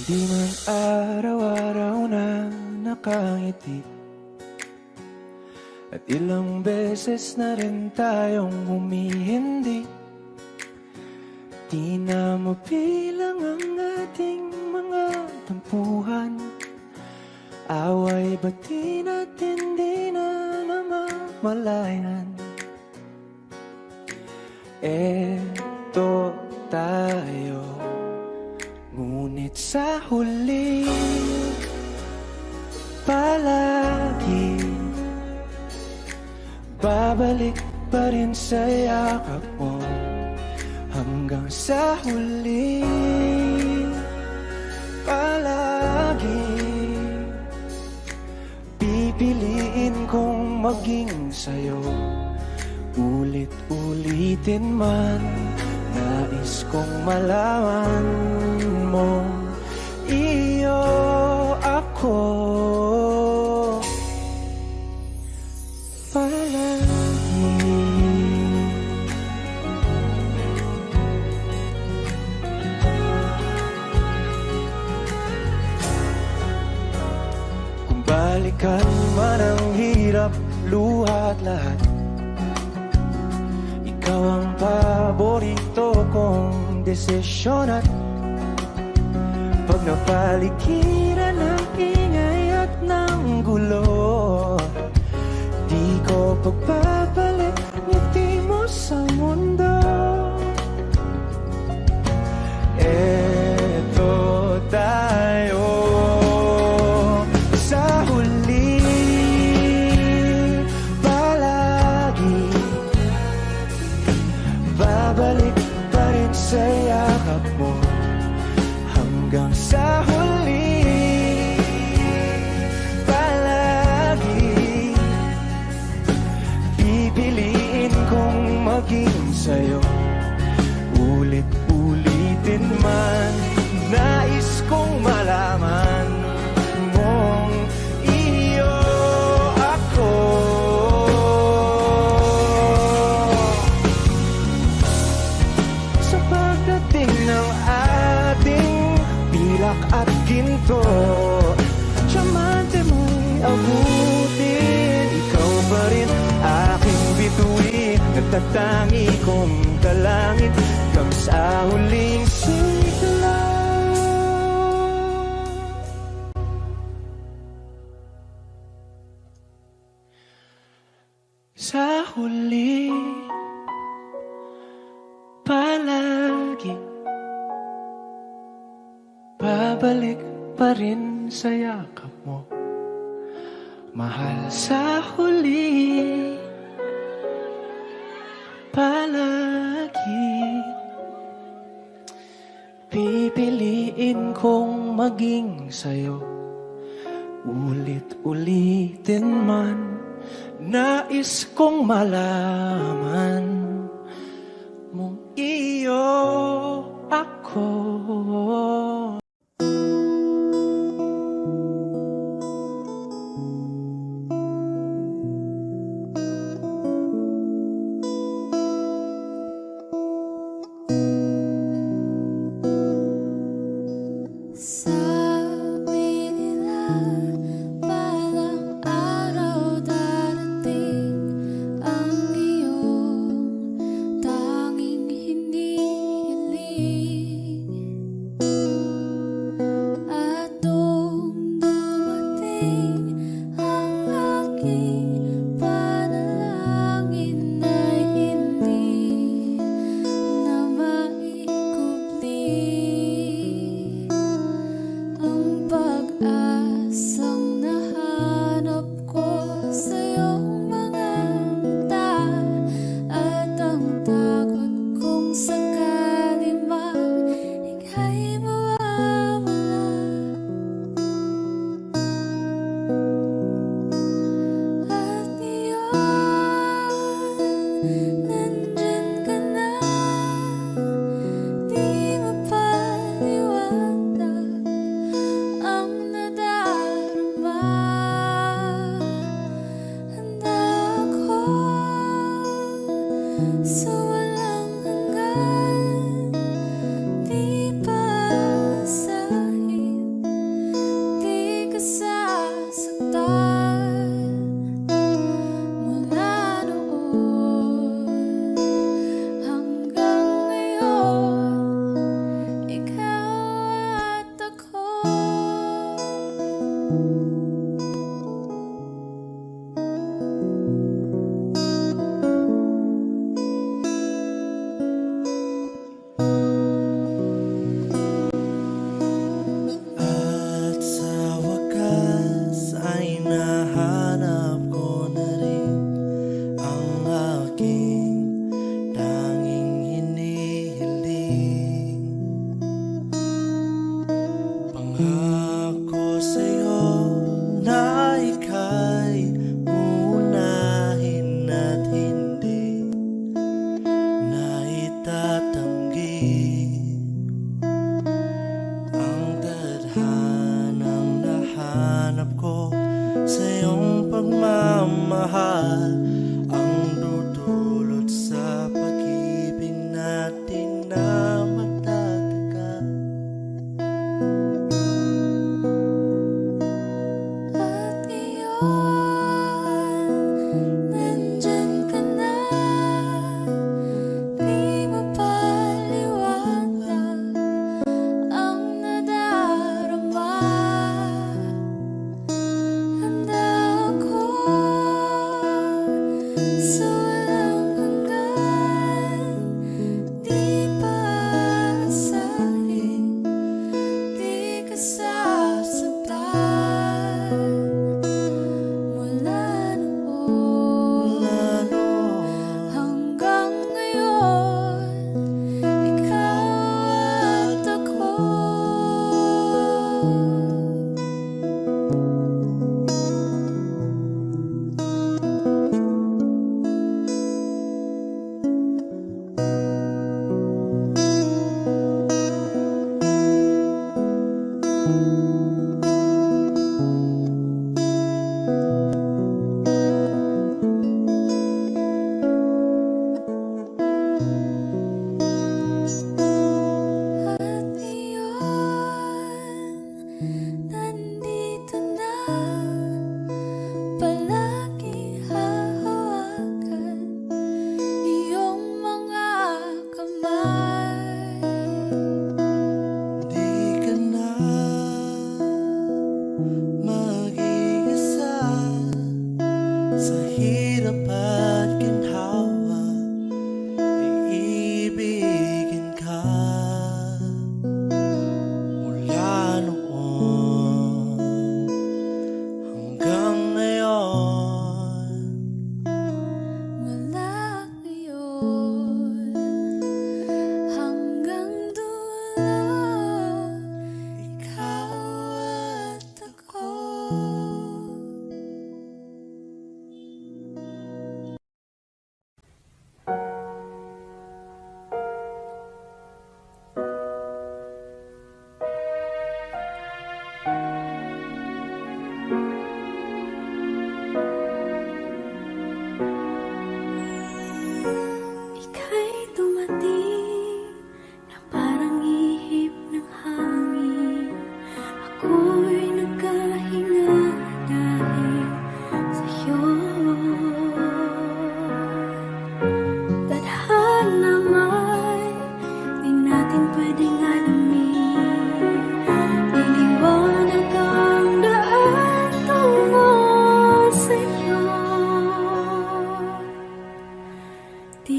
Di man araw-araw na nakangiti, at ilang beses na rin tayong humihindi. Di na mabilang ang ating mga tampuhan, away bati natin di na namamalayan. Eto tayo, ngunit sa huli palagi babalik pa rin sa yakap mo. Hanggang sa huli palagi pipiliin kong maging sa'yo. Ulit-ulitin man, nais kong malaman mo, iyo ako palagi. Kung balikan man ang hirap, luha at lahat, ikaw ang paborito kong desisyon. At pag napaligiran ng ingay at ng gulo, di ko pagbabalik ngiti mo sa mundo. Eto tayo sa huli palagi, babalik pa rin sa yakap mo. Hanggang sa huli palagi pipiliin kong maging sa'yo. Ulit-ulitin man, nais kong malaman mong iyo ako. Sa pagdating ng ating pilak at ginto, diamante mo'y abutin, ikaw pa rin aking bituin. Nagtatangi kong dalangin hanggang sa huling sigla. Sa huli palagi babalik pa rin sa yakap mo, mahal. Sa huli palagi pipiliin kong maging sa'yo. Ulit-ulitin man, nais kong malaman mong iyo ako. Sabi nila balang araw darating ang iyong tanging hinihiling. At nung dumating ang aking panalangin ay hindi na maikubli ang pag-asang nahanap ko sa iyong mga mata, at ang takot kong sakali mang ika'y mawawala. At ngayon, nandyan ka na, di mapaliwanag ang nadarama. Handa ako sa walang hanggan, di pa sahid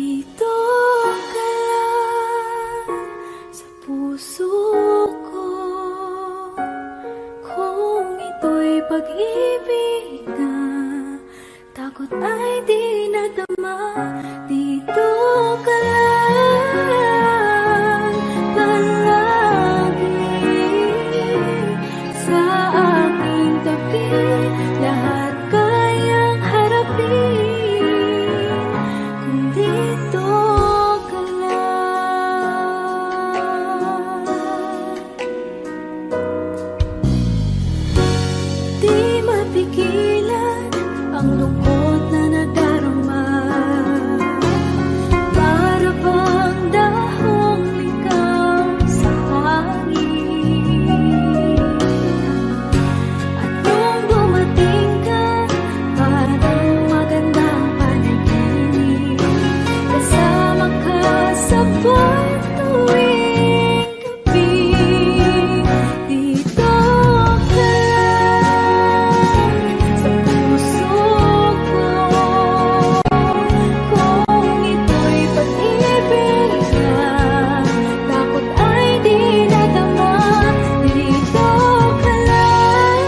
Dito ka lang sa puso ko. Kung ito'y pag-ibig na, takot ay di nadama. Dito ka lang palagi sa aking tabi. Lahat kayang harapin kung dito ka lang. Di mapigilan ang lungkot na nadarama. Para bang dahong ikaw sa hangin. At nung dumating ka, parang magandang panaginip. Kasama ka sa buwan tuwing gabi. Dito ka lang sa puso ko. Kung ito'y pag-ibig na, takot ay di nadama. Dito ka lang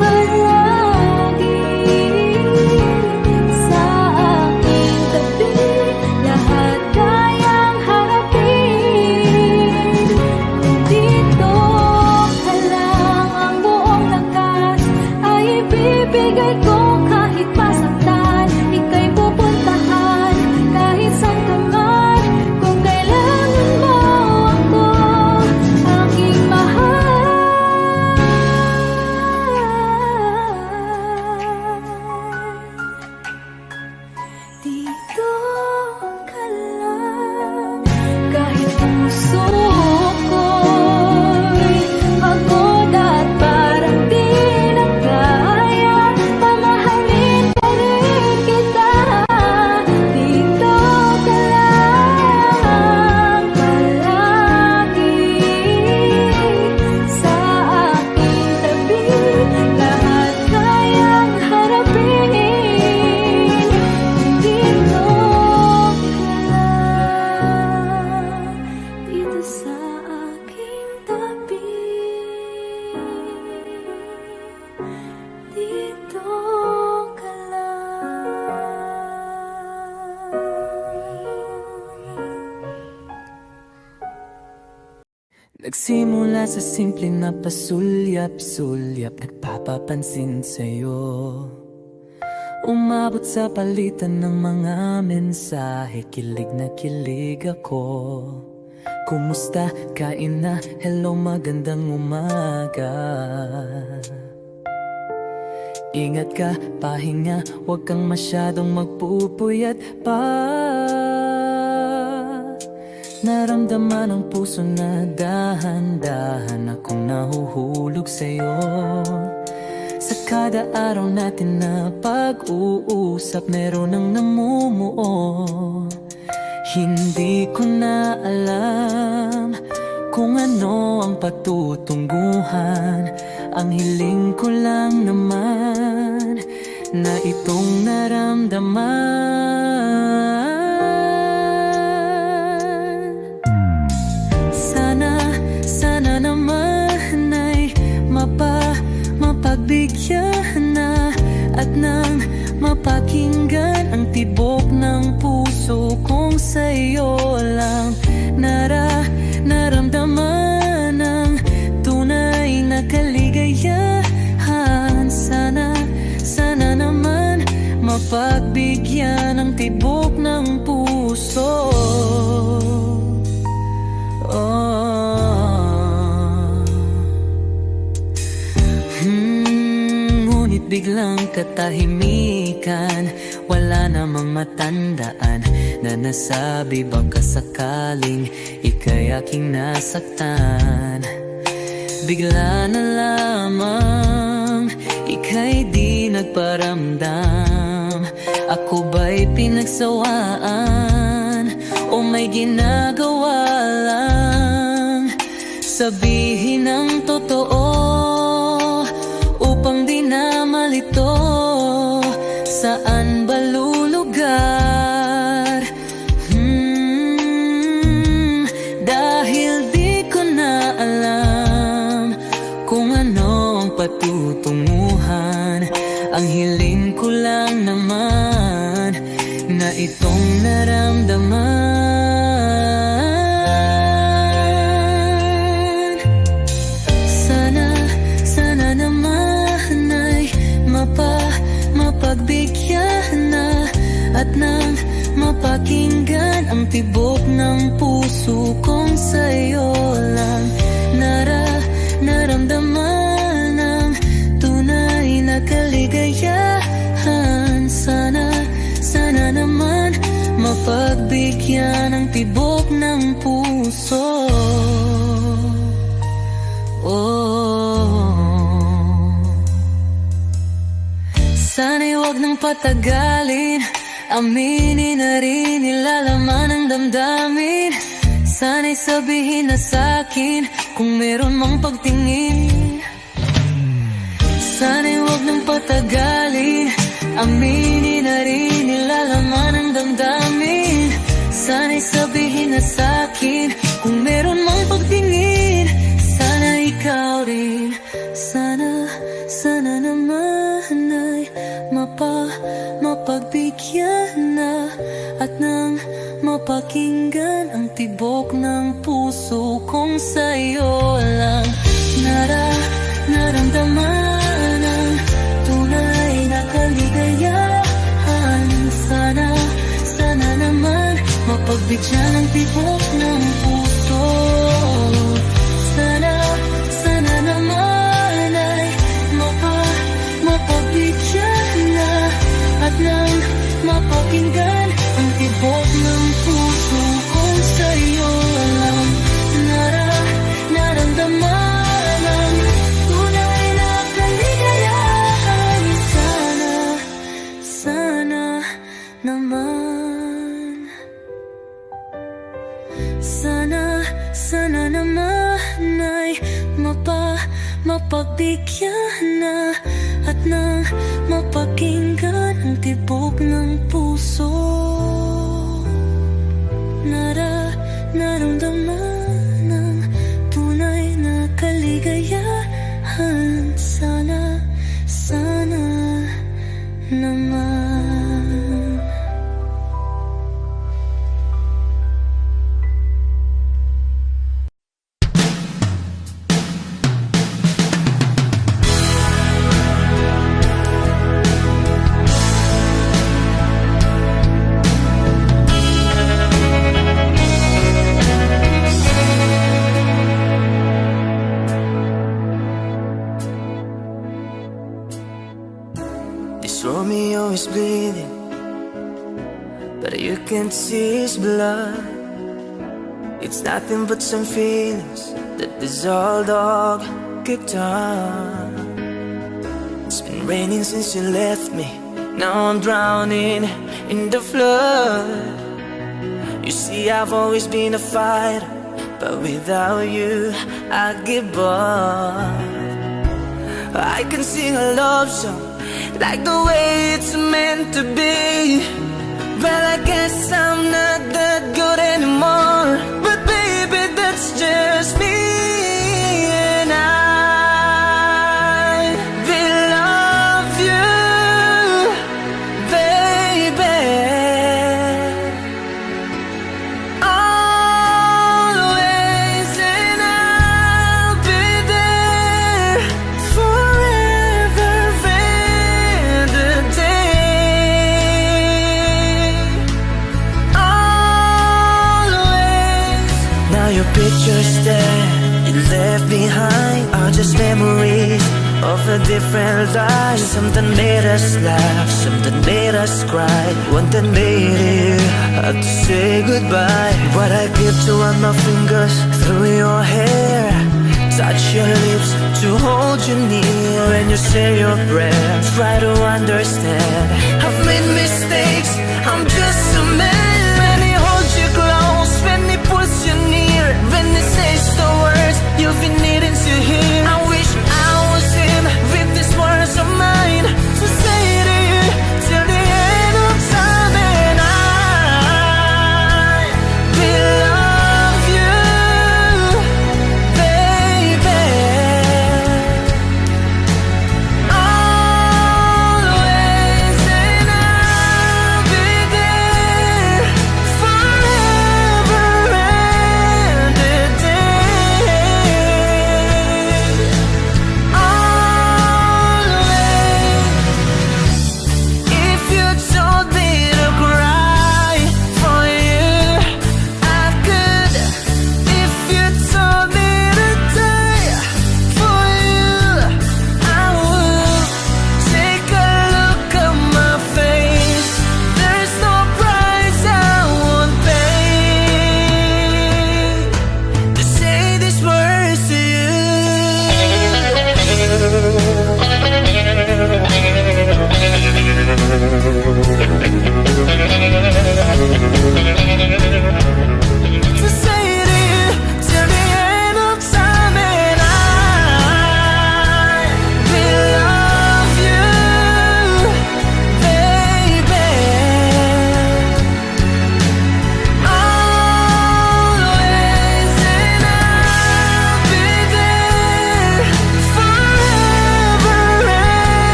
palagi sa aking tabi. Lahat kayang harapin kung dito ka lang. Ang buong lakas ay ibibigay ko kahit masaktan. Ika'y pupuntahan kahit saan ka man. Kung kailangan mo ako, aking mahal. Dito ka lang kahit puso ko'y pagod at parang di na kaya. Pamahalin pa rin kita. Dito ka lang palagi sa aking tabi. Lahat kayang harapin kung dito ka lang. Dito sa aking tabi. Dito ka lang. Nagsimula sa simple na pasulyap-sulyap, nagpapapansin sa'yo. Umabot sa palitan ng mga mensahe, kilig na kilig ako. Kumusta? Kain na? Hello, magandang umaga. Ingat ka, pahinga, huwag kang masyadong magpupuyat pa. Naramdaman ng puso na dahan-dahan akong nahuhulog sa'yo. Sa kada araw natin na pag-uusap, meron ang namumuo. Hindi ko na alam kung ano ang patutunguhan. Ang hiling ko lang naman na itong naramdaman. Sana naman ay mapagbigyan na at nang mapakinggan ang tibok ng puso kong sa'yo lang naramdaman ang tunay na kaligayahan. Sana naman mapagbigyan ang tibok ng puso. Ngunit biglang katahimikan, wala namang matandaan na nasabi baka sakaling ika'y aking nasaktan. Bigla na lamang ika'y di nagparamdam. Ako ba'y pinagsawaan o may ginagawa lang? Sabihin ang totoo upang di na malito. Saan ba lulugar? naramdaman. Sana naman ay mapagbigyan na at nang mapakinggan ang tibok ng puso kong sa'yo lang naramdaman ang tunay na kaligayahan. Sana naman mapagbigyan ang tibok ng puso. Sana'y wag nang patagalin, aminin na rin nilalaman ng damdamin. Sana'y sabihin na sa'kin kung meron mang pagtingin. Sana'y wag nang patagalin, aminin na rin nilalaman ng damdamin. Sana'y sabihin na sa'kin kung meron mang pagtingin. Sana ikaw rin, sana naman ay mapagbigyan na at nang mapakinggan ang tibok ng puso kong sa'yo lang naramdaman ang tunay na kaligayahan. Sana naman mapagbigyan ang tibok ng puso. Sana naman ay mapagbigyan na at nang mapakinggan ang tibok ng puso kong sa'yo lang naramdaman ang tunay na kaligayahan. Sana naman, sana naman ay mapagbigyan na at nang mapakinggan ang tibok ng puso. Naramdaman ang tunay na kaligayahan. Sana naman. Romeo is bleeding, but you can't see his blood. It's nothing but some feelings that this old dog kicked on. It's been raining since you left me, now I'm drowning in the flood. You see, I've always been a fighter, but without you, I give up. I can sing a love song like the way it's meant to be, but I guess I'm not that good anymore. But baby, that's just me, and I will love you, baby, always, and I'll be there forever. Your pictures there you left behind are just memories of a different life. Some that made us laugh, some that made us cry, one that made it hard to say goodbye. What I give to run my fingers through your hair, touch your lips to hold you near, and you say your prayers, try to understand. I've made mistakes, I'm just a man. When he holds you close, when he pulls you near, when he says the words you've been needing to hear. I wish I was him with these words of mine to say to you till the end of time, and I will love you, baby, always, and I'll be there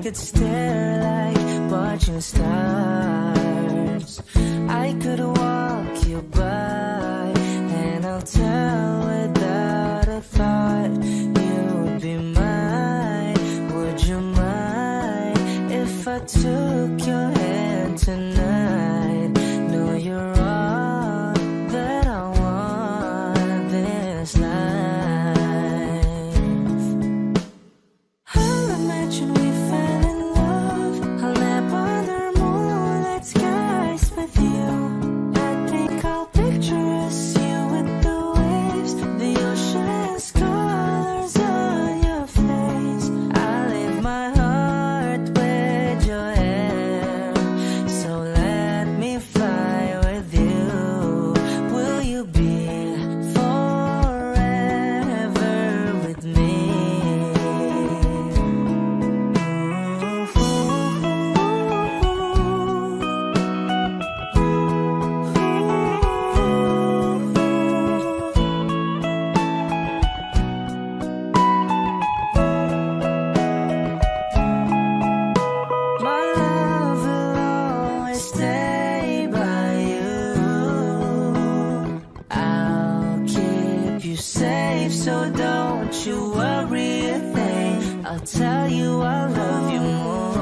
could stare like watching stars. I could walk you by, and I'll tell without a thought you would be mine. Would you mind if I took your hand tonight? No, you're all that I want this life. I'll imagine we fell in love. I'll nap under moonlit skies with you. I think I'll picture us, you with the waves, the ocean's colors on your face. I leave my heart with your hair, so let me fly with you. Will you be forever with me? My love will always stay by you. I'll keep you safe, so don't you worry a thing. I'll tell you I love you more.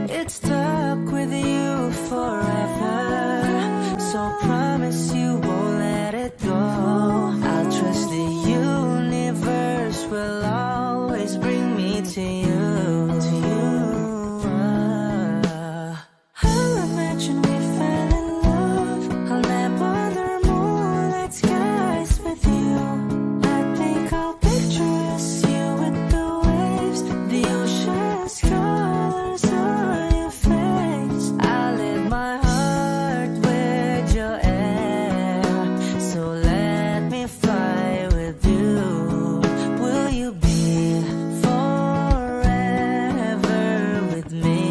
It's stuck with you forever, so promise you won't let it go. I'll trust the universe will always bring me to you. I'll imagine we fell in love. I'll nap under moonlit skies with you. I think I'll picture us, you with the waves, the ocean's colors on your face. I live my heart with your air, so let me fly with you. Will you be forever with me?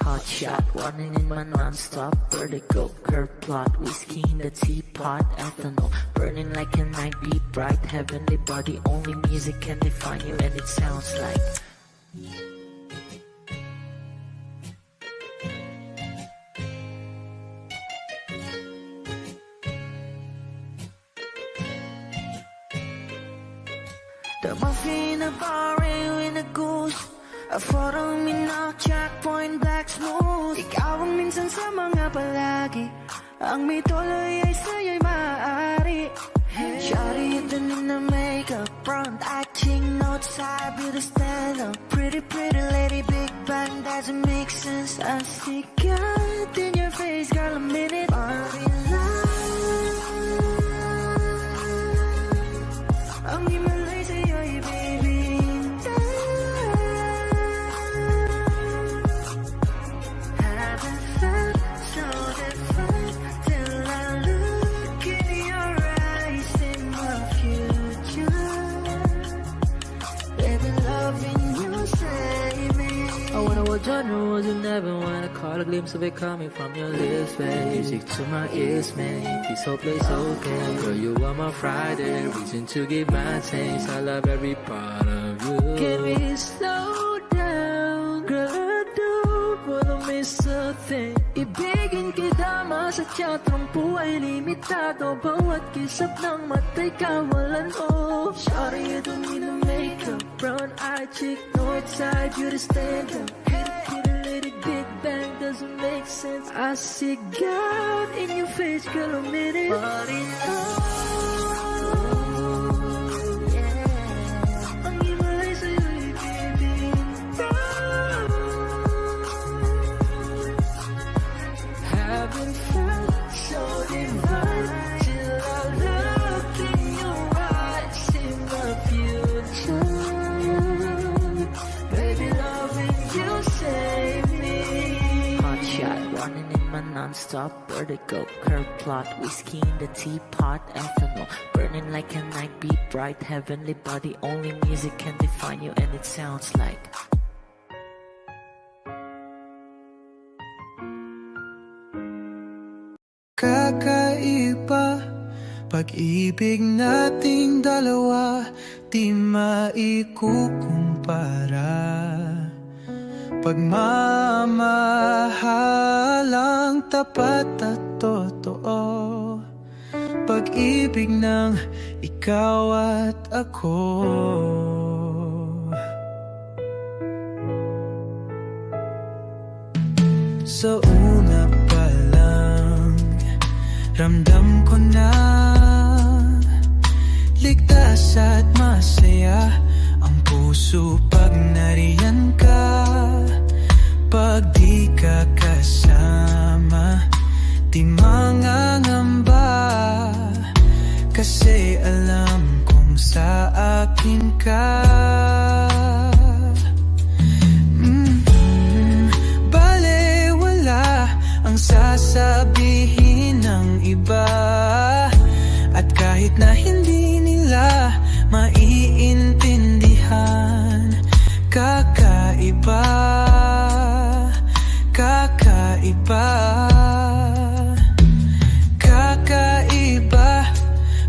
Hot shot, running in my non-stop vertigo, curve plot, whiskey in the teapot, ethanol, burning like a night, be bright, heavenly body, only music can define you, and it sounds like The muffin in a bar, in a goose, a photo me now, checkpoint, black smooth. Ikaw ang minsan sa mga palagi, ang may tuloy ay sa'yo'y maaari. Shawty, you don't need no makeup, front acting, no side, beauty stand up. Pretty, pretty lady, big bang, doesn't make sense. I see God in your face, girl, a minute, party life. Ang himalay sa'yo'y baby, haven't felt so different till I look in your eyes, in my future. Baby, loving you, save me. I wonder what genre was in heaven when I caught a glimpse of it coming from your lips, babe. Music to my ears, man. This whole place okay. Girl, you are my Friday, reason to give my thanks. I love every part of you. Can we slow down? Girl, I don't wanna miss a thing. Ibigin kita, masadya, trangpo ay limitado. Bawat kisap ng mata'y kawalan mo. Shawty, you don't need no makeup, brown eye chick, north side, beauty stand up. Pretty lady, big bang, doesn't make sense. I see God in your face, girl, a minute. But ang himalay sa'yo'y baby, haven't felt so divine till I look in your eyes, in my future. non-stop vertigo, curve plot, whiskey in the teapot, ethanol, burning like a night, beat bright, heavenly body, only music can define you, and it sounds like kakaiba. Pag-ibig nating dalawa, di maikukumpara. Pagmamahalang tapat at totoo, pag-ibig ng ikaw at ako. Sa una pa lang, ramdam ko na ligtas at masaya ang puso pag nariyan ka. Pag di ka kasama, di mangangamba, kasi alam kong sa akin ka. Balewala ang sasabihin ng iba, at kahit na hindi nila maiintindihan, kakaiba, kakaiba, kakaiba.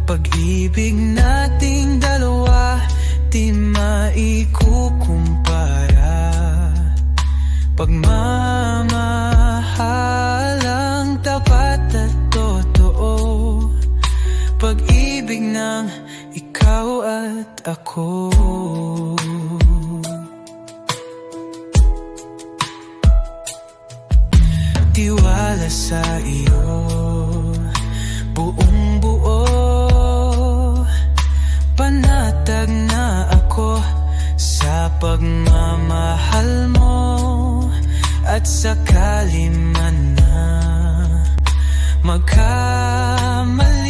Pag-ibig nating dalawa, di maikukumpara. Pagmamahalang tapat at totoo, pag-ibig ng ikaw at ako. Tiwala sa iyo, buong buo, panatag na ako sa pagmamahal mo. At sakali man na magkamali,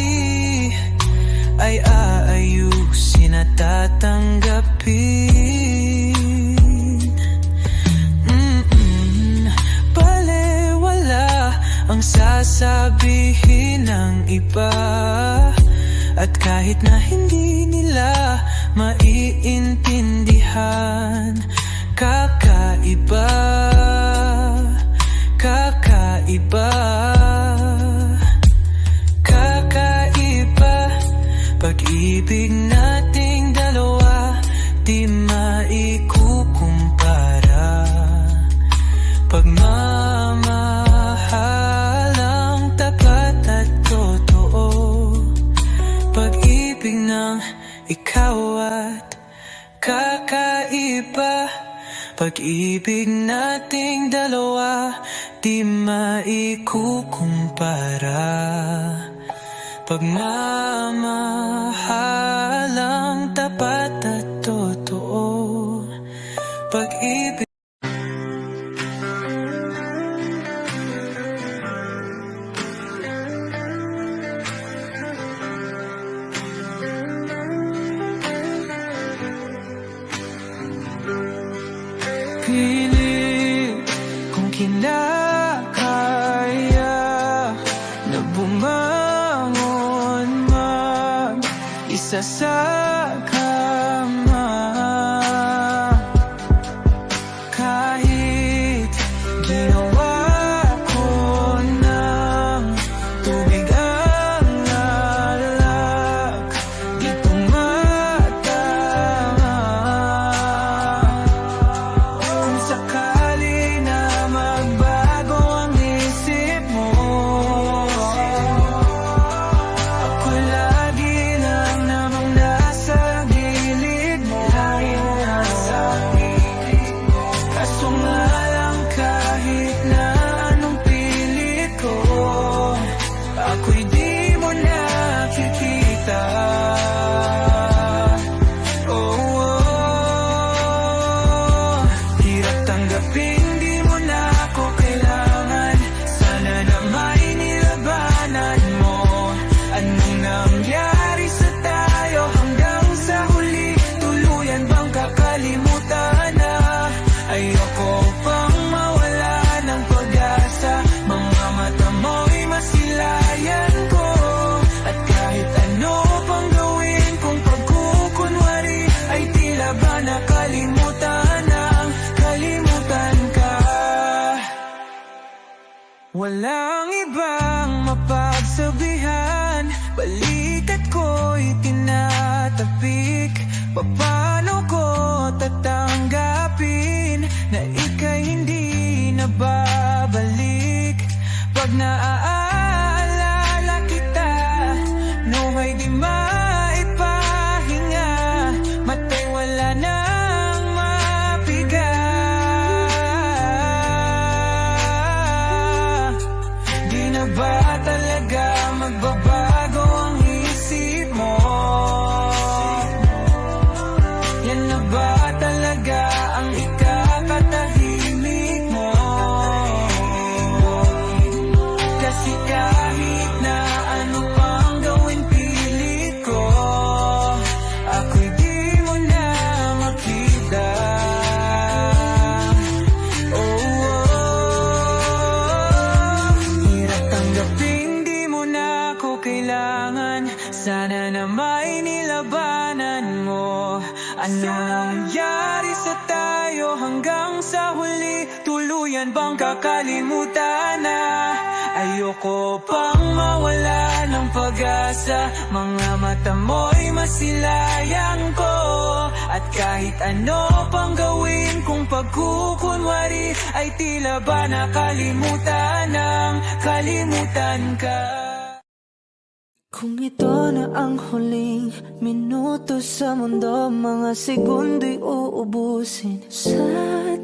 ay aayusin at tatanggapin. Balewala ang sasabihin ng iba, at kahit na hindi nila maiintindihan, kakaiba, kakaiba, kakaiba. Pag-ibig nating dalawa, di maikukumpara. Pagmamahalang tapat at totoo, pag-ibig ng ikaw at kakaiba. Pag-ibig nating dalawa, di maikukumpara. Pagmamahalang tapat at totoo, pag-ibig. Pilit kung kinakaya na bumangon mag-isa sa kama, kahit ginawa ko ng tubig ang alak, di tumatama. Kung sakali na magbago ang isip mo, ako lagi lang namang nasa tatapik? Paano ko tatanggapin na ika'y hindi na babalik? Pag naaalala kita, nuhay di maipahinga, matay wala nang mapiga. Di na ba talaga magbabago ang isip mo? Yan na ba talaga ang ikakatahimik mo? Kasi kahit na ano pang gawin pilit ko, ako'y di mo na makita. Hirap tanggapin di mo na ako kailangan. Sana na may nilabanan mo. Ano nangyari sa tayo hanggang sa huli? Tuluyan bang kakalimutan na? Ayoko pang mawala ng pag-asa. Mga mata mo'y masilayang ko. At kahit ano pang gawin kung pagkukunwari, ay tila ba nakalimutan ng kalimutan ka. Kung ito na ang huling minuto sa mundo, mga segundo'y uubusin. Sa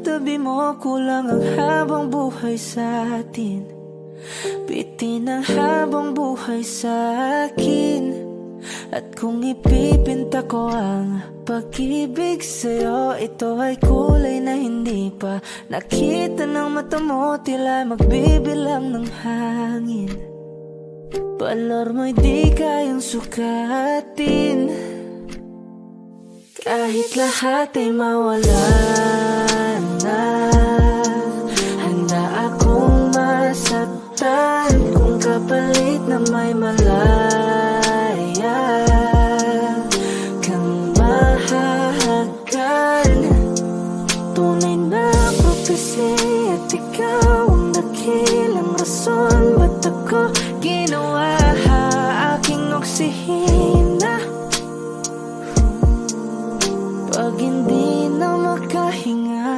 tabi mo kulang ang habang buhay sa atin. Bitin ang habang buhay sa akin. At kung ipipinta ko ang pag-ibig sa'yo, ito ay kulay na hindi pa nakita ng mata mo, tila magbibilang ng hangin. Balor mo'y di kayang sukatin. Kahit lahat ay mawala na, handa akong masaktan kung kapalit na may malaya kang mahahagan. Tunay na prophecy at ikaw ang dakilang rason. Ba't ako ginawa aking oksihina? Pag hindi na makahinga,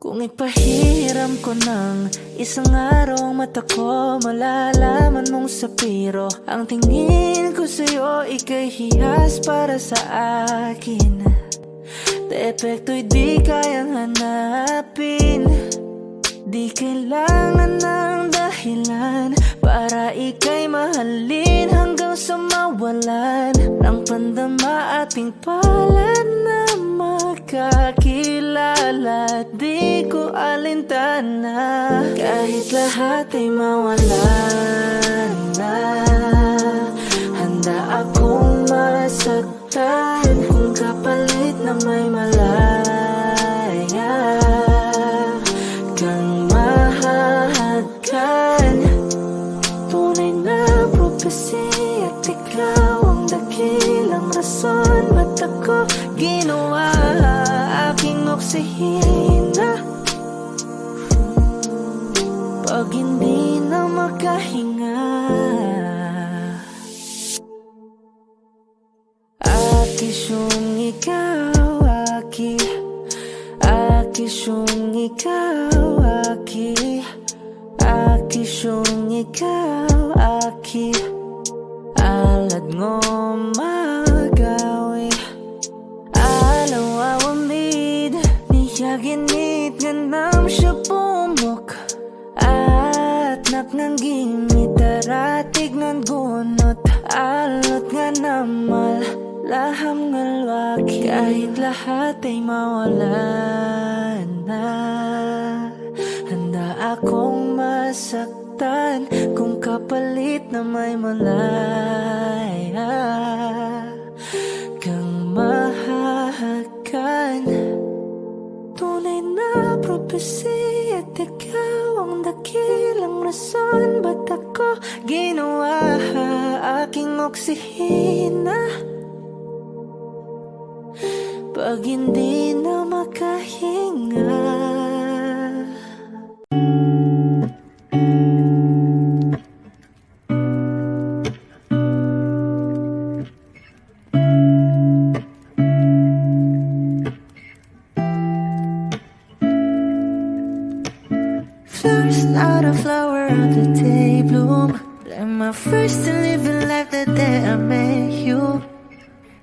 kung ipahiram ko ng isang araw ang mata ko, malalaman mong sapiro ang tingin ko sa'yo, ika'y hiyas para sa akin. Depekto'y di kayang hanapin. Di kailangan ng dahilan para ika'y mahalin hanggang sa mawalan ng pandama ating palad na makakilala. Di ko alintana kahit lahat ay mawalan na, handa akong masaktan kung kapalit na may malaya kang mahahagan. Tunay na prophecy at ikaw ang dakilang rason. Ba't ako ginawa aking oksihina? Pag hindi na makahinga, akisyong ikaw, akisyong ikaw, akisyong ikaw, alad ngo magawi, alaw awamid, niyaginit ganam siya pumok, at naknanggimit aratig ng gunot, alot nga namal laham ngalwaki. Kahit lahat ay mawalan na, handa akong masaktan kung kapalit na may malaya kang mahahagan. Tunay na prophecy at ikaw ang dakilang rason. Ba't ako ginawa aking oksihina? Pag hindi na makahinga, I met you.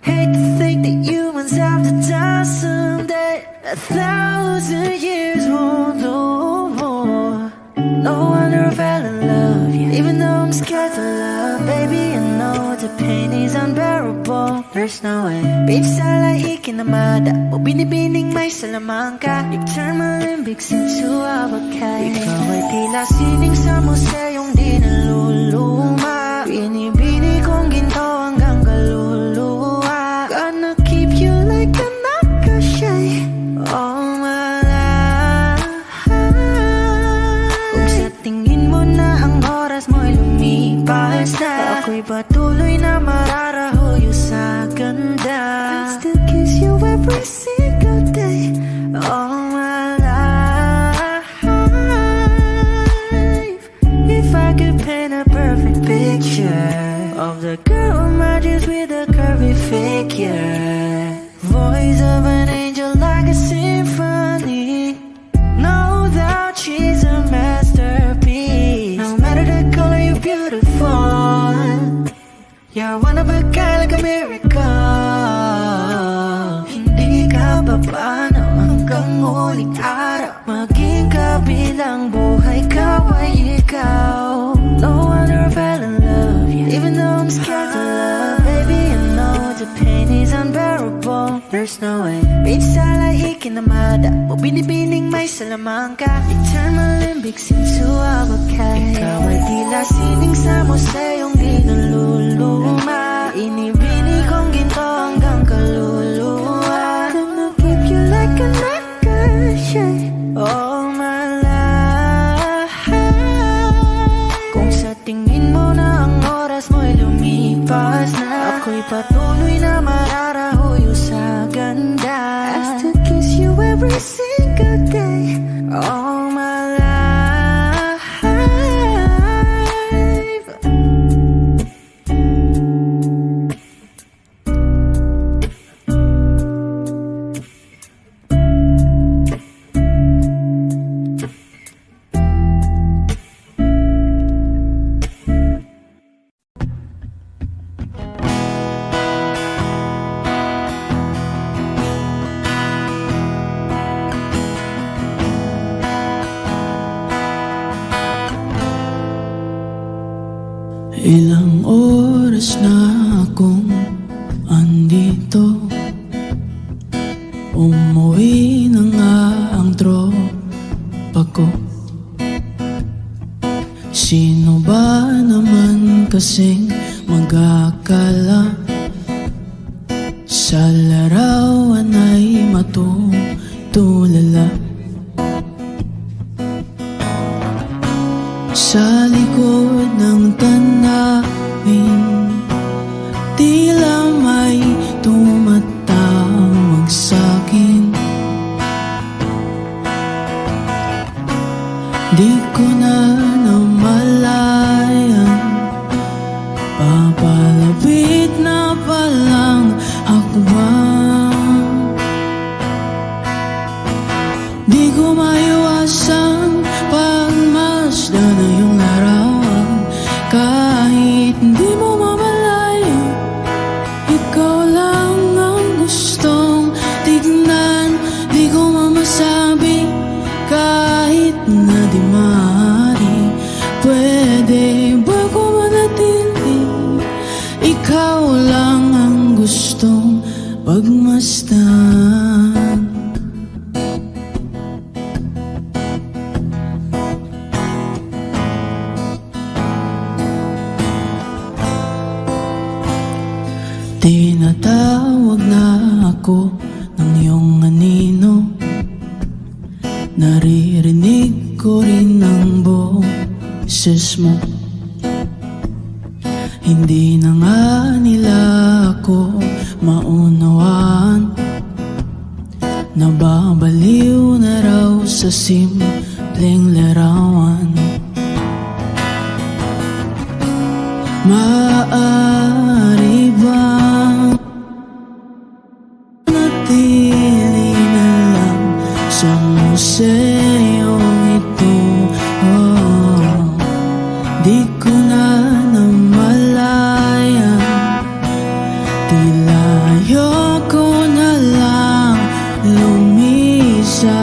Hate to think that humans have to die someday. 1,000 years won't know more. No wonder I fell in love, yeah. Even though I'm scared to love, baby, I know the pain is unbearable. There's no way. Babe, salay ikinamada mo binibining may salamangka. You turn my limbics into abakay. Ikaw ay tila sining sa museyong di naluluma. Binibini kong ginto hanggang kaluluwa. Gonna keep you like a nakashay all my life. Kung sa tingin mo na ang oras mo'y lumipas na, ako'y patuloy na mararahuyo sa ganda. I'll still kiss you every single day all my life. If I could paint a perfect picture of the girl on my dreams with a curvy figure, voice of an angel like a symphony. No doubt she's a masterpiece. No matter the color, you're beautiful. You're one of a kind, like a miracle. Hindi ka papaano hanggang huling araw. Maging kabilang buhay ka ay ikaw. No wonder I fell in love, yeah. Even though I'm scared to love, baby, I know the pain is unbearable. There's no way. Babe, salay ikinamada mo binibining may salamangka. You turn my limbics into abakay. Ikaw ay tila sining sa museyong di naluluma. Inibini kong ginto hanggang kaluluwa. Gonna keep you like a nakashay all my life. Kung sa tingin mo na ang oras mo'y lumipas na, ako'y patuloy na mararahuyo sa ganda. I still kiss you every single day all my life. Ilang oras na akong andito, umuwi na nga ang tropa ko. Sino ba naman kasing mag-akala sa larawan ay matutulala? Sa likod ng tanawin, tila may tumatawag sa'kin. Di ko na namalayan, papalapit na palang hakbang. Di ko maiwasang pagmasdan na yung larawan. Kahit hindi mo mamalayan, ikaw lang ang gustong tignan. Di ko mamasabi kahit na di maaari. Pwede ba ko manatili? Ikaw lang ang gustong pagmasdan. Tinatawag na ako ng iyong anino, naririnig ko rin ang boses mo. Hindi na nga nila ako maunawaan, nababaliw na raw sa simpleng larawan. Maaari bang natili na lang sa museyong ito? Di ko na namalayan, Tila ayoko na lang lumisan.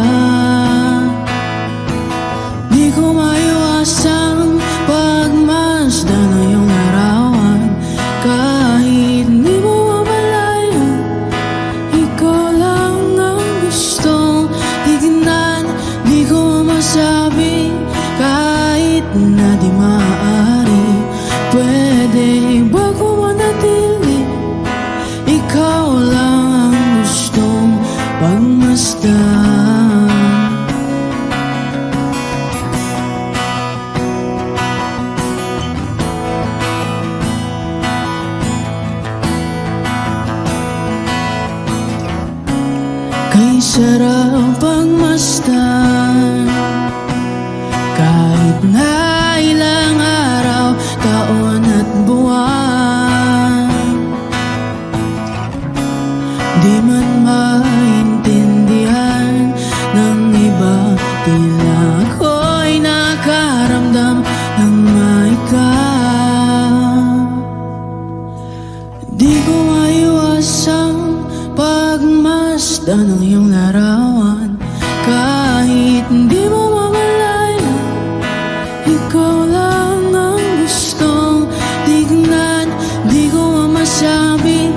Di ko maiwasang pagmasdan ng iyong larawan. Kahit di mo mamalayan, ikaw lang ang gustong tignan. Di ko masabi kahit na di maaari. Pwede ba ko manatili? Ikaw lang ang gustong pagmasdan. Kay sarap pagmasdan, kahit na ilang araw, taon at buwan. Di man maintindihan ng iba, tila ako'y nakaramdam ng maikaw. Di ko maiwasang pagmasdan ng iyong larawan. Kahit di mo mamalayan, ikaw lang ang gustong tignan. Di ko masabi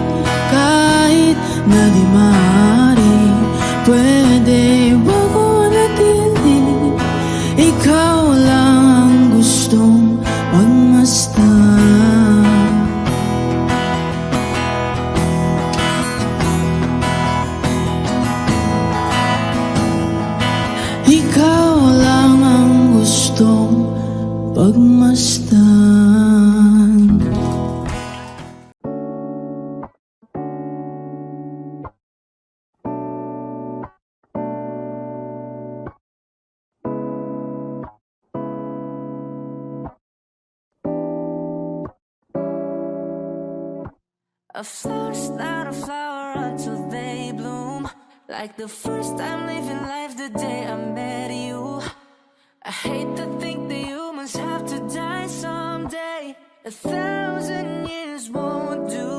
kahit na di maaari. Pwede ba ko manatili? Ikaw lang ang gustong pagmasdan. Ikaw lang ang gustong pagmasdan. A flower's not a flower until they bloom. Like the first time living life the day I met you. I hate to think that humans have to die someday. 1,000 years won't do.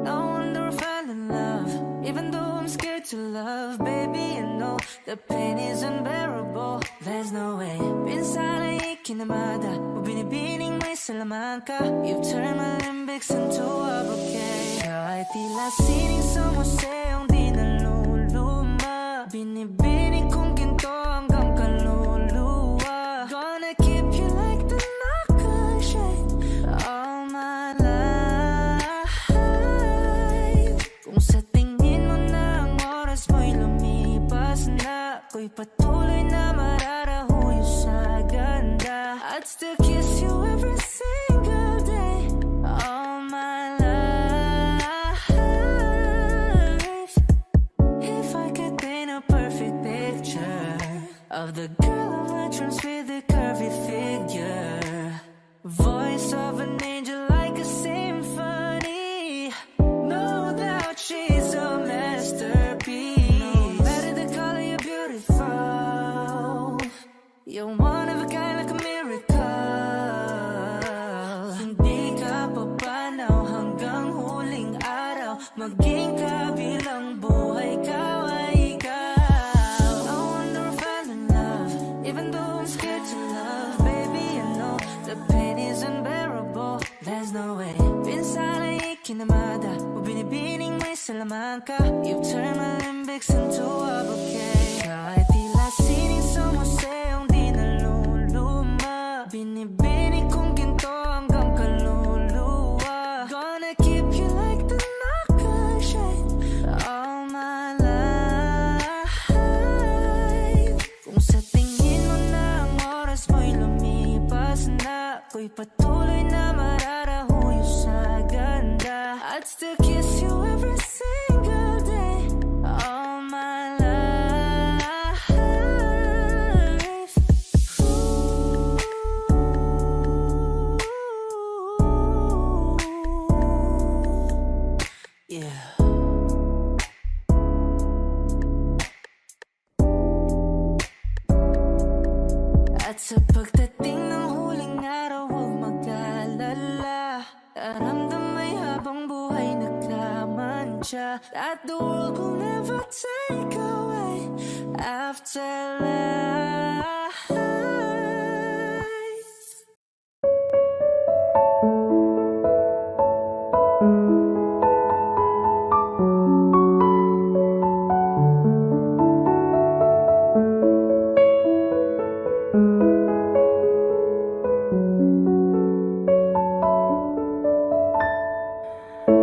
No wonder I fell in love, even though I'm scared to love. Baby, I know the pain is unbearable. There's no way. Pinsala ikinamada, o binibining may salaman ka. You've turned my limbics into a bouquet. Kahit tila sining sa museong di naluluma, binibining kong ginto hanggang kaluluwa. Gonna keep you like the nakashay all my life. Kung sa tingin mo na ang oras mo'y lumipas na, ako'y patuloy na mararahuyo sa ganda. I'd still kiss you every single day all my life. If I could paint a perfect picture of the girl of my dreams with a curvy figure, voice of an angel like a symphony, no doubt she's a masterpiece. No matter the color, you're beautiful. You're one of a kind, like a miracle. Hindi ka papanaw hanggang huling araw, maging kabilang buhay ka ay ikaw. No wonder I fell in love, even though I'm scared to love. Baby, I know the pain is unbearable. There's no way. Pinsala ikinamada, o binibining may salaman ka. You've turned my limbics into a bouquet. Kahit tila sining sa museong di naluluma, binibining kong ginto hanggang kaluluwa. Gonna keep you like the nakashay all my life. Kung sa tingin mo na ang oras mo'y lumipas na, ako'y patuloy na mararahuyo sa ganda. I'd still kiss you every single day all my life. Yeah. At sa pagdating ng huling araw, huwag mag-alala. Daramdam ay habang future that the world will never take away after life.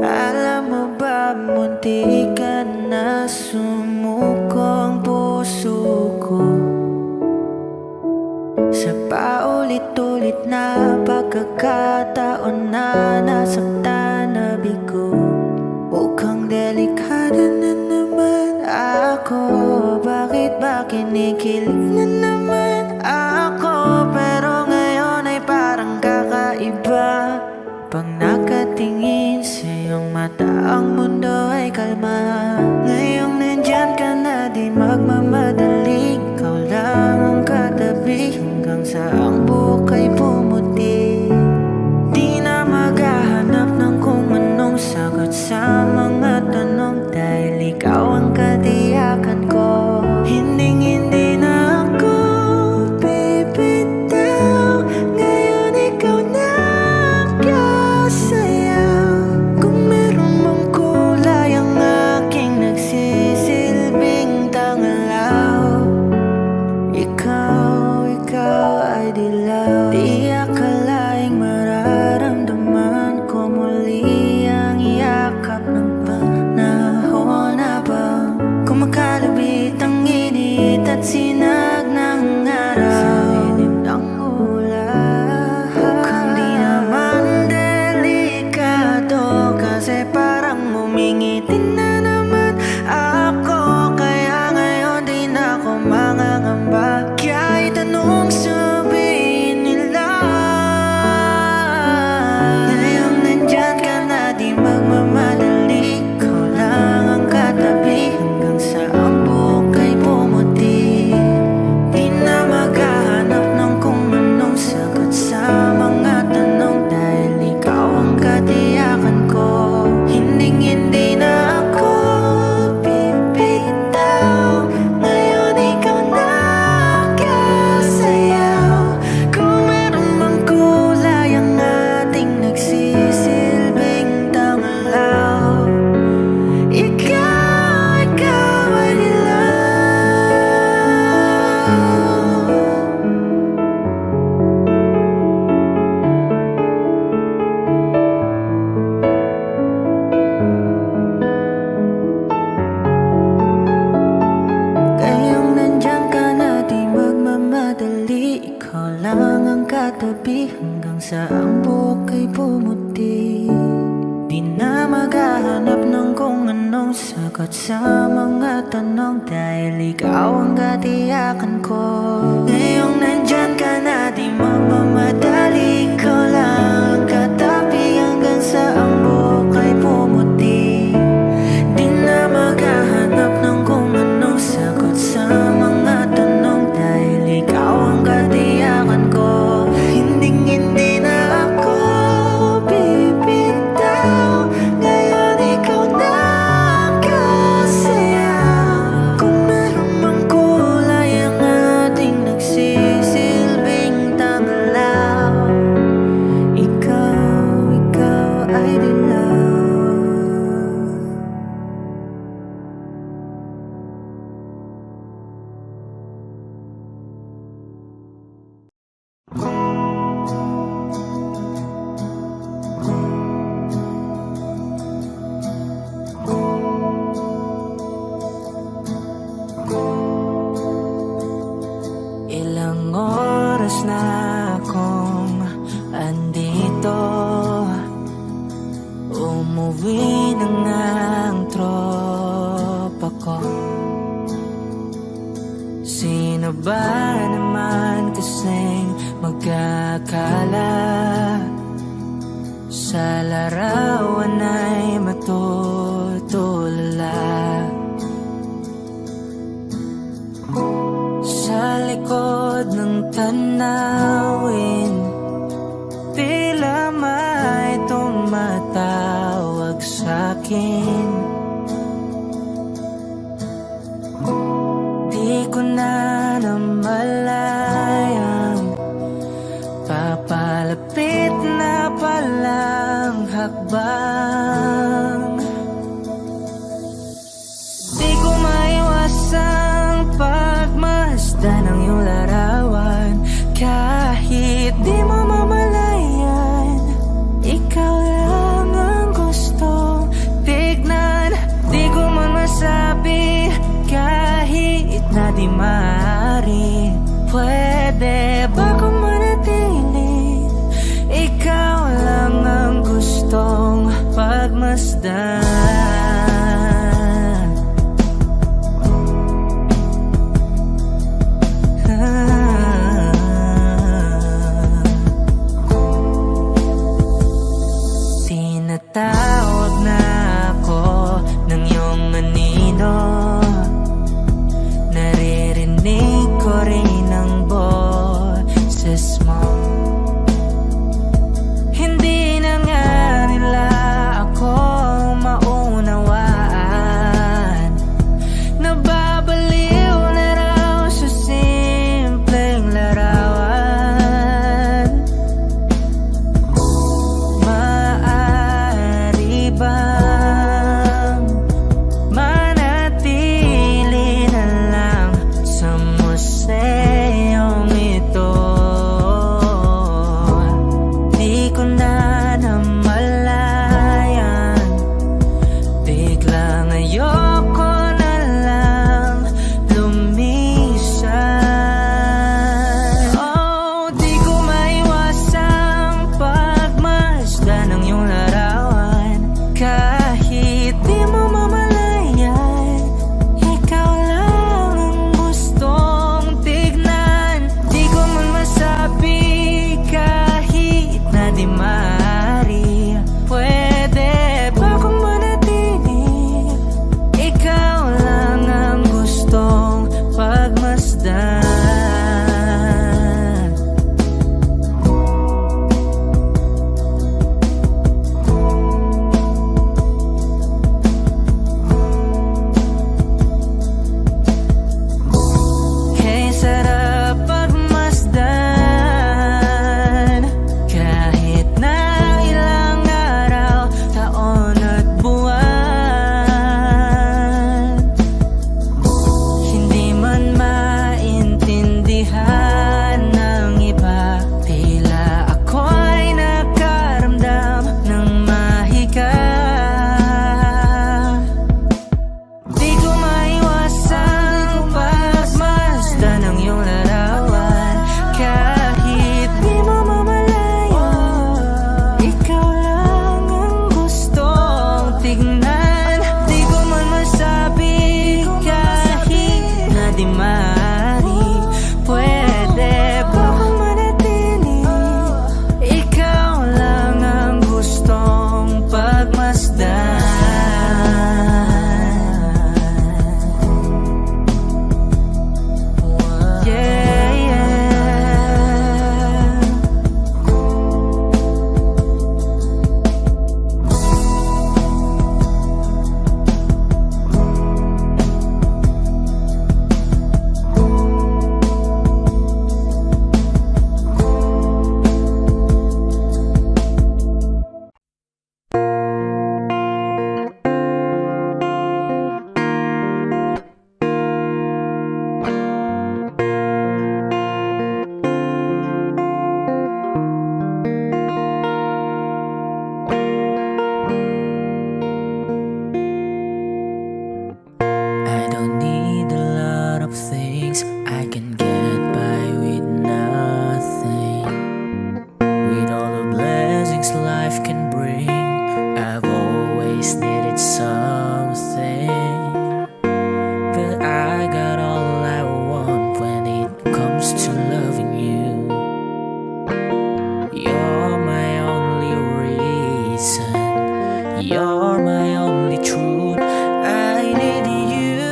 Alam mo ba, munti ka na sumuko ang puso ko sa paulit-ulit na pagkakataon na nasaktan na bigo. Mukhang delikado na naman ako. Bakit ba kinikilig na naman ako? Pero ngayon ay parang kakaiba. Pag nakatingin sa iyong mata, ang mundo ay kalma. Ngayong nandyan ka na, di magmamadali. Ikaw lang ang katabi hanggang sa ang buhok ay pumuti. Di na maghahanap ng kung anong sagot sa mga tanong, dahil ikaw ang katiyakan ko. Hindi na ako bibitaw. Ngayon ikaw na sayaw. Kung meron mang kulay ang aking nagsisilbing tangalaw, ikaw ay dilaw. Di akalaing mararamdaman ko muli ang yakap ng panahon habang kumakalabit ang init at sinag ng araw sa ilim ng ulan. Mukhang di naman kasi parang umingitin na naman ako. Kaya ngayon di na ako mangangamba. Kahit anong sabihin nila, ngayong nandyan ka na, di magmamadali. Ikaw lang ang katabi hanggang sa ang buhok ay pumuti. Di na maghahanap ng kung anong sagot sa mga tanong, dahil ikaw ang katiyakan ko. Hindi na ako bibitaw. Ngayon ikaw na kasayaw. Kung meron mang kulay ang ating nagsisilbing tangalaw, ikaw ay katabi hanggang sa ang buhok ay pumuti. Di na maghahanap ng kung anong sagot sa mga tanong, dahil ikaw ang katiyakan ko. Ngayong nandyan ka na, di magmamadali. Ikaw lang ang katabi hanggang sa ang buhok ay pumuti. Di na maghahanap ng kung anong sagot sa mga tanong, dahil ikaw ang katiyakan ko. Hindi na ako bibitaw. Ngayon ikaw na kasayaw. Kung meron mang kulay ang ating nagsisilbing tangalaw, ikaw ay dilaw. Ilang oras na akong andito, umuwi na nga ang tropa ko. Sino ba naman kasing magkakala sa larawan ay matutulala? Sa likod ng tanawin, tila may tumatawag sa'kin. hakbang. Di ko maiwasang pagmasdan ng iyong larawan. Kahit di mo mamalayan, ikaw lang ang gustong tignan. Di ko man masabi kahit na di maaari. Pwede ba kung manatili? Ikaw lang ang gustong pagmasdan. Tinatawag na ako ng iyong anino. Naririnig ko rin ang boses mo. Hindi na nga nila ako maunawaan. Nababaliw na raw sa simpleng larawan. Maaari bang manatili na lang sa museyong ito? Di ko na namalayan, biglang ayoko na lang lumisan. Oh, di ko maiwasang pagmasdan ng iyong larawan. Kahit di mo mamalayan, ikaw lang ang gustong tignan. Di ko man masabi kahit na di maaari. Pwede ba kung manatili? Ikaw lang ang gustong pagmasdan. Kay sarap pagmasdan. Kahit na ilang araw, taon at buwan. Hindi man maintindihan ng iba, tila ako'y nakaramdam ng mahika. Di ko maiwasang pagmasdan ng iyong larawan. Kahit di mo mamalayan, ikaw lang ang gustong tignan. Di ko man masabi kahit na di maaari. Pwede ba kung manatili? Ikaw lang ang gustong pagmasdan. Yeah, yeah. I don't need a lot of things. I can get by with nothing. With all the blessings life can bring, I've always needed something. But I got all I want when it comes to loving you. You're my only reason. You're my only truth. I need you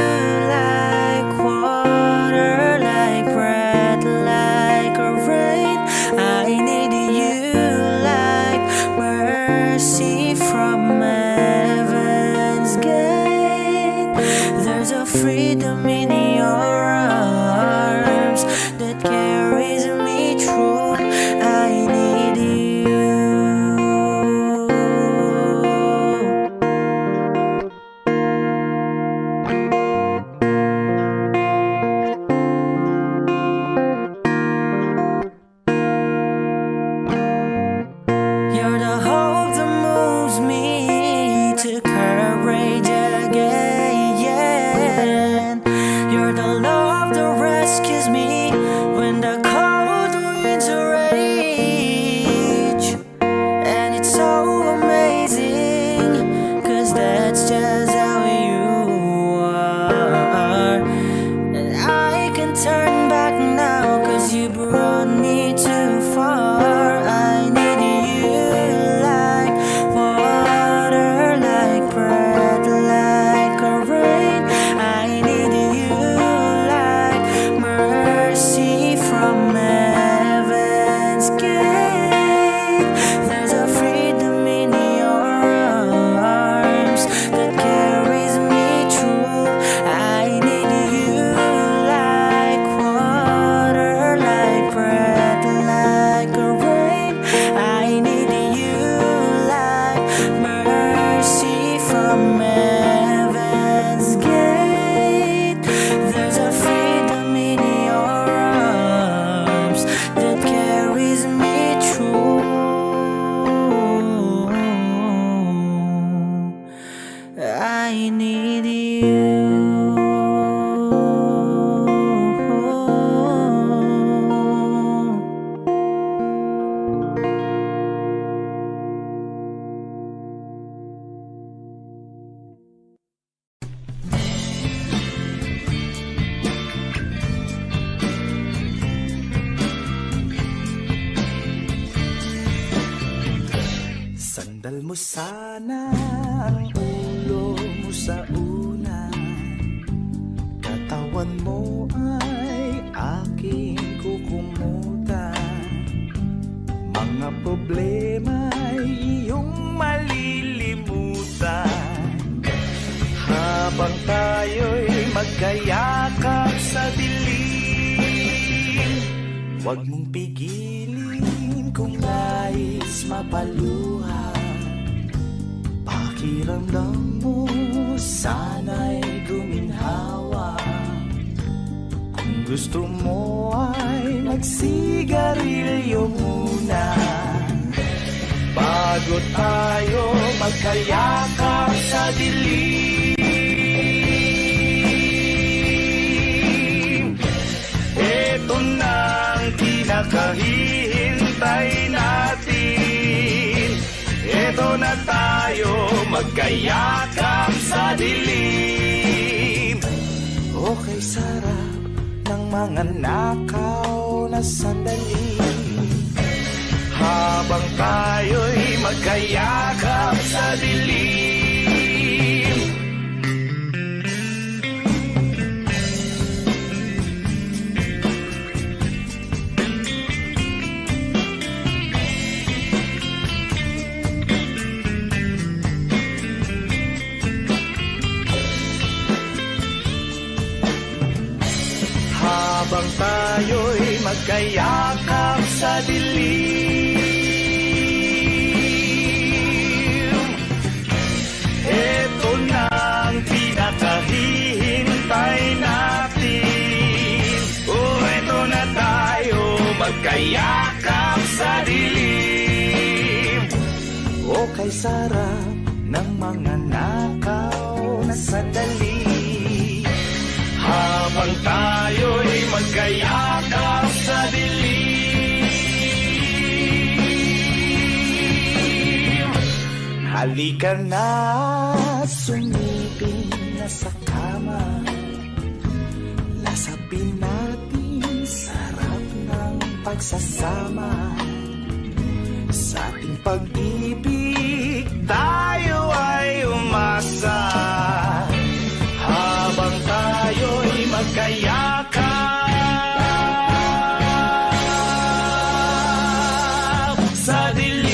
like water, like bread, like a rain. I need you like mercy from heaven's gate. There's a freedom in your arms that carries me through. I need you. mercy from heaven's gate. There's a freedom in your arms that carries me through. I need you. Sandal mo sana ang ulo mo sa unan, katawan mo ay aking kukumutan. Mga problema'y iyong malilimutan habang tayo'y magkayakap sa dilim. Huwag mong pigilin kung nais mapaluha. Pakiramdam mo sana'y guminhawa. Kung gusto mo ay magsigarilyo muna bago tayo magkayakap sa dilim. Ito na ang pinakahihintay natin. Ito na tayo magkayakap sa dilim. Okay, sarap ng mga nakaw na sandali habang tayo'y magkayakap sa dilim. Habang tayo'y magkayakap sa dilim, eto na ang pinakahihintay natin. Eto na tayo magkayakap sa dilim. Okay, sarap ng mga nakaw na sandali habang tayo'y magkayakap sa dilim. Halika na, sumipin na sa kama. Lasapin natin sarap ng pagsasama. Sa ating pag-ibig tayo ay umasa habang tayo'y magkayakap sa dilim.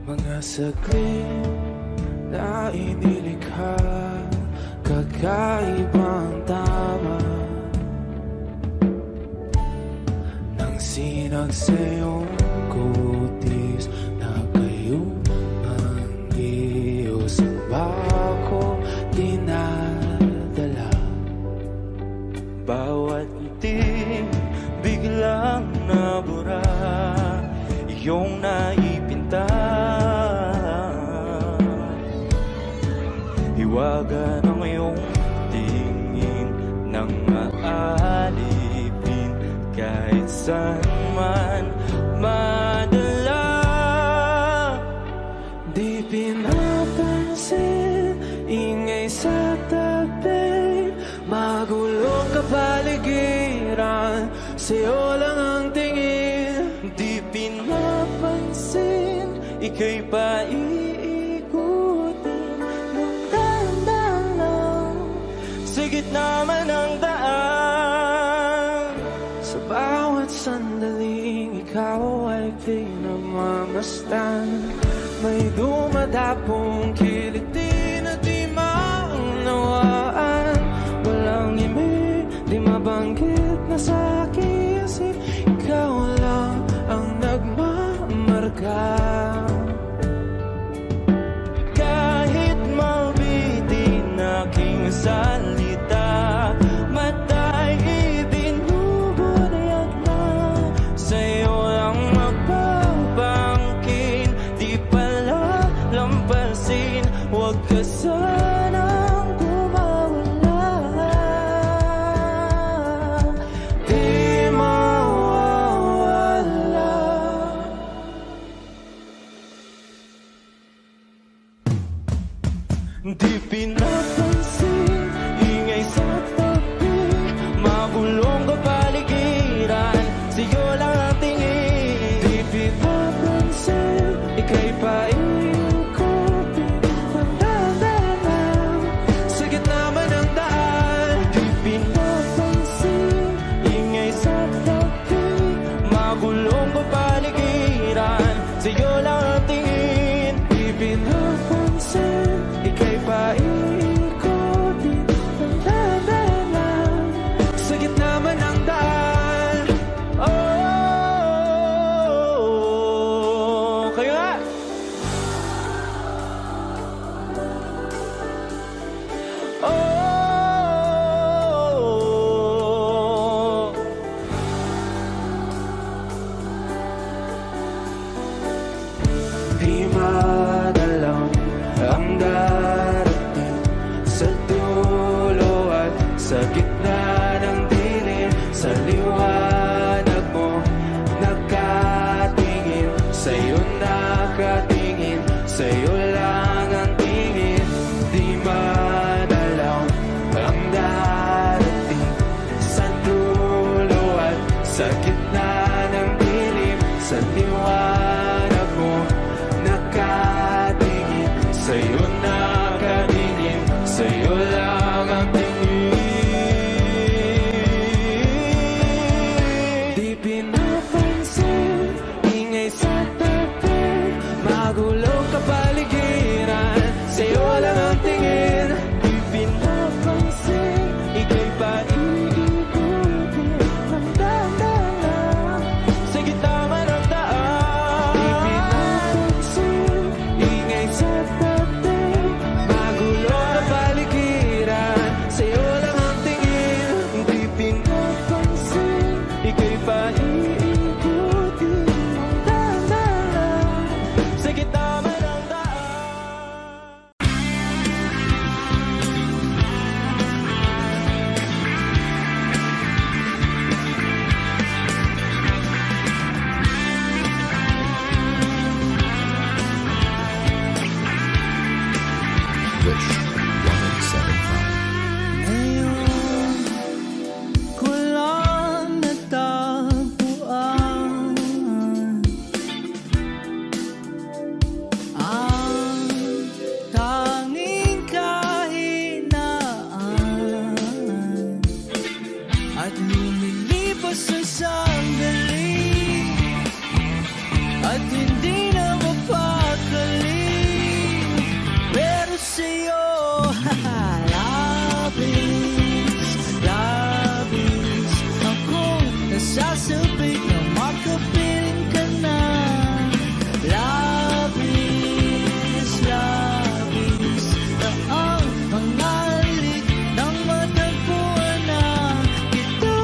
Mga saglit na inilikha, kakaibang tama nang sinag sa iyong kutis na kayo ang Diyos ang bako dinadala. Bawat itim biglang nabura, iyong naipinta. Hiwaga ng iyong tingin nang maalipin kahit saan man madala. Di pinapansin, ingay sa tabi, magulong kapaligiran, sa'yo lang ang tingin. Di pinapansin, ika'y paiikutin Sige naman ang daan. Sa bawat sandaling ikaw ay pinagmamasdan. May dumadapong kiliti na di maunawaan. Walang ibig, di mabanggit na sa aking isip. Ikaw lang ang nagmamarka. Kahit mabitin aking salita, matay ibinubunayag na. Sa'yo lang magbabangkin, di pala lampasin. Huwag ka sanang kumawala. Di mawawala. Di pinapansin, ingay sa tabi, magulong kapaligiran, sa'yo lang ang tingin. Di pinapansin, ika'y paikot-ikot, pandaan sa gitna man ng daan. Di pinapansin, ingay sa tabi, magulong kapaligiran, sa'yo lang ang tingin. Di pinapansin, ika'y paikot-ikot, pandaan sa gitna man ng daan. Oh, kaya oh, di madalaw ang darating sa dulo at sa gitna ng dilim. Sa liwanag mo nakatingin, sa'yo nakatingin, sa'yo lang ang tingin. Di madalaw ang darating sa dulo at sa gitna ng dilim. Sa liwanag mo nakatingin, sa'yo nakatingin, sa'yo lang ang tingin. Di pinapansin, ingay sa tabi, magulong kapaligiran, sa'yo lang ang tingin. Di pinapansin, ika'y paikot-ikot, pandaan sa gitna man ng daan. Di pinapansin, ingay sa tabi, magulong kapaligiran, sa'yo lang ang tingin. Di pinapansin, ika'y paikot-ikot, pandaan sa gitna man ng daan. Ngayon ko lang natagpuan ang tanging kahinaan at lumilipas ang sandali at hindi na mapakali. Pero sa'yo, labis akong nasasabik na makapiling ka na. Labis na ang pangalik ng matagpuan na kita.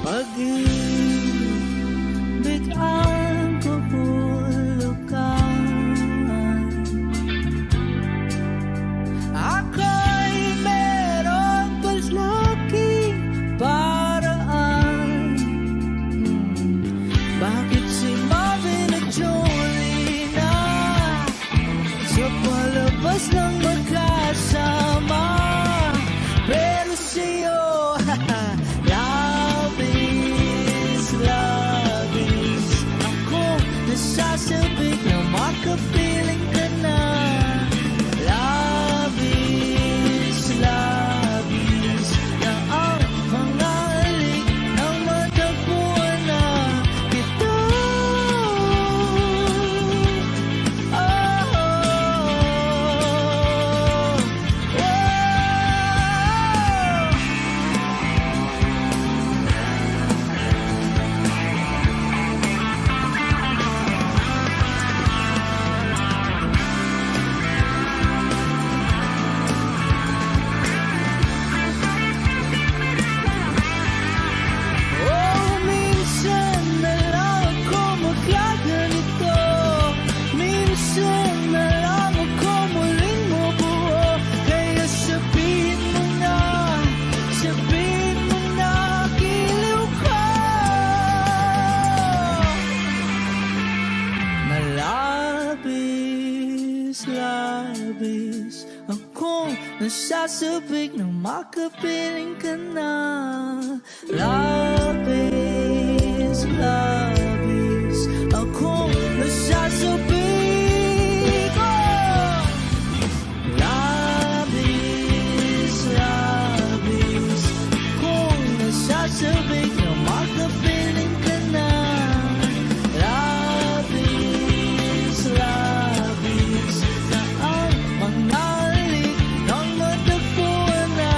Pag-ibig ang kabulukan, ako'y merong paslaking paraan. Bakit si Marvin at Jolina sa palabas lang magkasama? Pero sa'yo, labis nasasabik na makapiling ka na. Labis, labis, akong nasasabik. Oh! Labis, labis, akong nasasabik na makapiling ka na. Labis, labis, na ang mga halik nang matagpuan na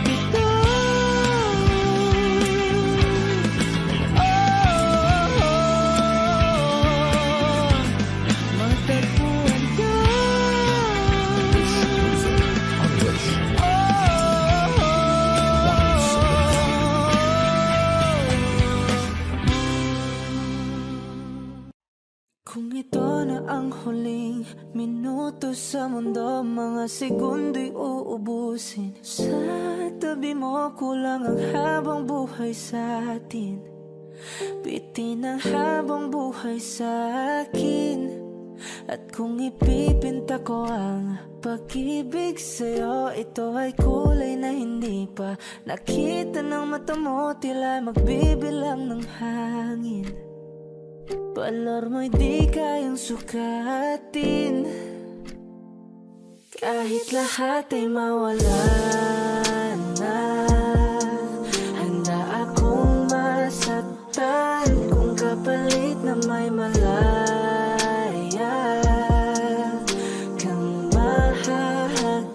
kita. Matagpuan ka. Kung ito na ang huling minuto sa mundo, mga segundo'y uubusin. Sa tabi mo kulang ang habang buhay sa atin. Bitin ang habang buhay sa akin. At kung ipipinta ko ang pag-ibig sa'yo, ito ay kulay na hindi pa nakita ng mata mo, tila magbibilang ng hangin. Balor mo'y di kayang sukatin, kahit lahat ay mawala na. Handa akong masaktan kung kapalit na may malaya kang mahahagan.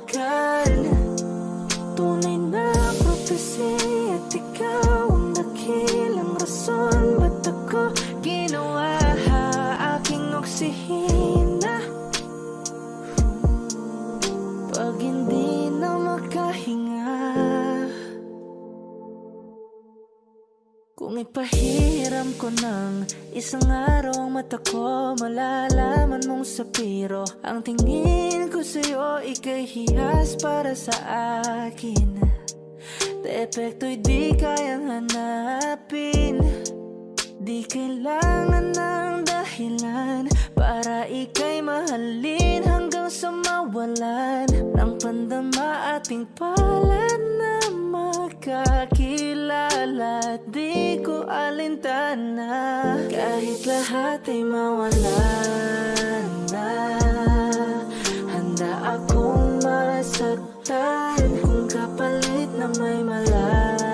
Tunay na prophecy at ikaw ang dakilang rason ba't ako ginawa aking oksihina. Pag hindi na makahinga, kung ipahiram ko ng isang araw ang mata ko, malalaman mong sapiro ang tingin ko sa'yo, ika'y hiyas para sa akin. Depekto'y di kayang hanapin, di kailangan ng dahilan para ika'y mahalin hanggang sa mawalan ng pandama ating palad na magkakilala. Di ko alintana kahit lahat ay mawalan na. Handa akong masaktan kung kapalit na may malaya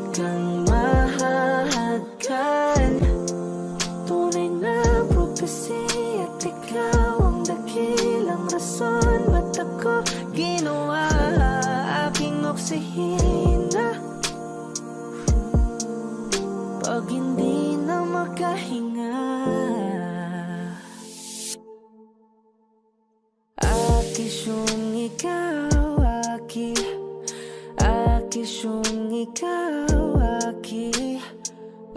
kang mahahagan. Tunay na prophecy at ikaw ang dakilang rason ba't ako ginawa aking oksihina. Pag hindi na makahinga, akisyong ikaw, akisyong ikaw,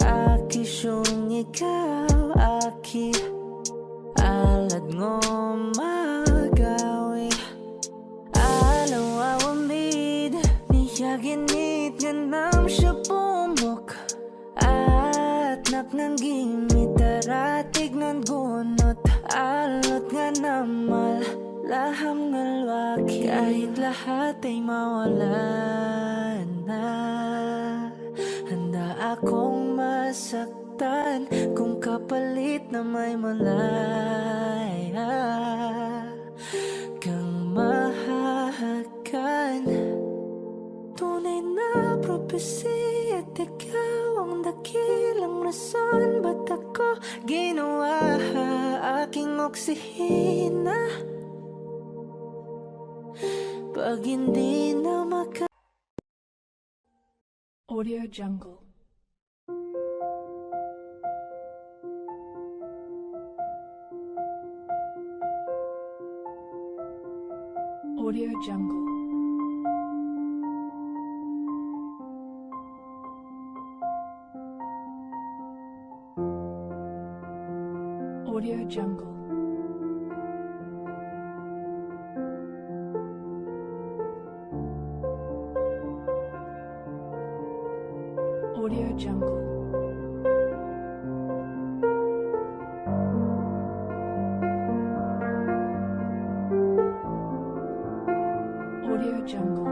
akisyong ikaw, alad ngo magawi, alaw awamid, niyaginit nga nam siya bumok, at naknanggimit taratig ng gunot, alot nga namal laham ngalwaki. Kahit lahat ay mawalan na, handa akong masaktan kung kapalit na may malaya kang mahahagan. Tunay na prophecy at ikaw ang dakilang rason ba't ako ginawa aking oksihina. Pag hindi na Audio Jungle. Audio Jungle. Audio Jungle. Audio Jungle. Audio Jungle.